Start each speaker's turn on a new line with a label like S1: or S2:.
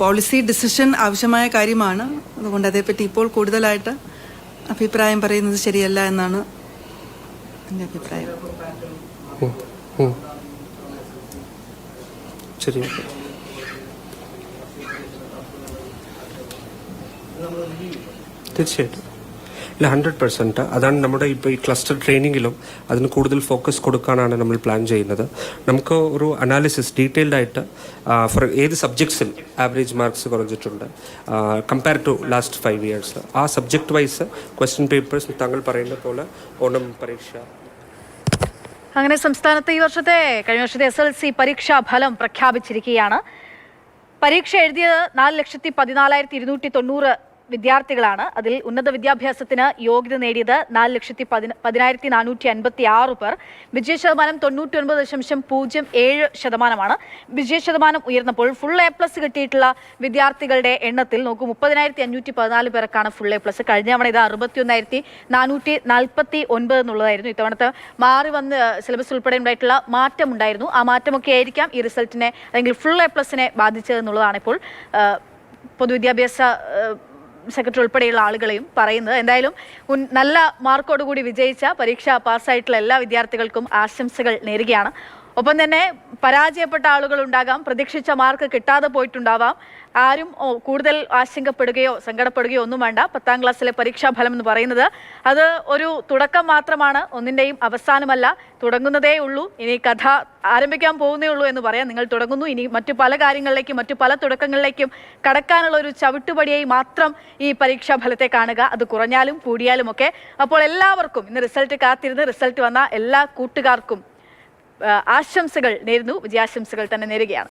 S1: Policy decision ആവശ്യമായ കാര്യമാണ്. അതുകൊണ്ട് അതേപ്പറ്റി ഇപ്പോൾ കൂടുതലായിട്ട് അഭിപ്രായം പറയുന്നത് ശരിയല്ല എന്നാണ് എൻ്റെ അഭിപ്രായം.
S2: ശരി, തീർച്ചയായിട്ടും ഇല്ല, 100%. അതാണ് നമ്മുടെ ഇപ്പോൾ ഈ ക്ലസ്റ്റർ ട്രെയിനിങ്ങിലും അതിന് കൂടുതൽ ഫോക്കസ് കൊടുക്കാനാണ് നമ്മൾ പ്ലാൻ ചെയ്യുന്നത്. നമുക്ക് ഒരു അനാലിസിസ് ഡീറ്റെയിൽഡ് ആയിട്ട് ഫോർ ഏത് സബ്ജക്ട്സിൽ ആവറേജ് മാർക്സ് കുറഞ്ഞിട്ടുണ്ട് കമ്പയർ ടു ലാസ്റ്റ് 5 years, ആ സബ്ജക്ട് വൈസ് ക്വസ്റ്റ്യൻ പേപ്പേഴ്സ് താങ്കൾ പറയുന്ന പോലെ ഓണം പരീക്ഷ.
S3: അങ്ങനെ സംസ്ഥാനത്ത് ഈ വർഷത്തെ കഴിഞ്ഞ വർഷത്തെ SLC പരീക്ഷാ ഫലം പ്രഖ്യാപിച്ചിരിക്കുകയാണ്. പരീക്ഷ എഴുതിയത് 4,14,290 വിദ്യാർത്ഥികളാണ്. അതിൽ ഉന്നത വിദ്യാഭ്യാസത്തിന് യോഗ്യത നേടിയത് 4,10,456 പേർ. വിജയശതമാനം 99.07%. വിജയശതമാനം ഉയർന്നപ്പോൾ ഫുൾ A+ കിട്ടിയിട്ടുള്ള വിദ്യാർത്ഥികളുടെ എണ്ണത്തിൽ നോക്കൂ, 30,514 പേർക്കാണ് ഫുൾ A+. കഴിഞ്ഞ തവണ ഇത് 61,449 എന്നുള്ളതായിരുന്നു. ഇത്തവണത്തെ മാറി വന്ന് സിലബസ് ഉൾപ്പെടെ ഉണ്ടായിട്ടുള്ള മാറ്റം ഉണ്ടായിരുന്നു. ആ മാറ്റമൊക്കെ ആയിരിക്കാം ഈ റിസൾട്ടിനെ അല്ലെങ്കിൽ ഫുൾ A+നെ ബാധിച്ചതെന്നുള്ളതാണ് ഇപ്പോൾ പൊതുവിദ്യാഭ്യാസ സെക്രട്ടറി ഉൾപ്പെടെയുള്ള ആളുകളെയും പറയുന്നത്. എന്തായാലും നല്ല മാർക്കോടുകൂടി വിജയിച്ച പരീക്ഷ പാസ്സായിട്ടുള്ള എല്ലാ വിദ്യാർത്ഥികൾക്കും ആശംസകൾ നേരുകയാണ്. ഒപ്പം തന്നെ പരാജയപ്പെട്ട ആളുകൾ ഉണ്ടാകാം, പ്രതീക്ഷിച്ച മാർക്ക് കിട്ടാതെ പോയിട്ടുണ്ടാവാം. ആരും കൂടുതൽ ആശങ്കപ്പെടുകയോ സങ്കടപ്പെടുകയോ ഒന്നും വേണ്ട. 10ാം ക്ലാസ്സിലെ പരീക്ഷാ ഫലം എന്ന് പറയുന്നത് അത് ഒരു തുടക്കം മാത്രമാണ്, ഒന്നിൻ്റെയും അവസാനമല്ല. തുടങ്ങുന്നതേ ഉള്ളൂ, ഇനി കഥ ആരംഭിക്കാൻ പോകുന്നേ ഉള്ളൂ എന്ന് പറയാം. നിങ്ങൾ തുടങ്ങുന്നു, ഇനി മറ്റു പല കാര്യങ്ങളിലേക്കും മറ്റു പല തുടക്കങ്ങളിലേക്കും കടക്കാനുള്ള ഒരു ചവിട്ടുപടിയായി മാത്രം ഈ പരീക്ഷാ ഫലത്തെ കാണുക. അത് കുറഞ്ഞാലും കൂടിയാലും ഒക്കെ. അപ്പോൾ എല്ലാവർക്കും ഇന്ന് റിസൾട്ട് കാത്തിരുന്ന് റിസൾട്ട് വന്ന എല്ലാ കൂട്ടുകാർക്കും ആശംസകൾ നേരുന്നു, വിജയാശംസകൾ തന്നെ നേരുകയാണ്.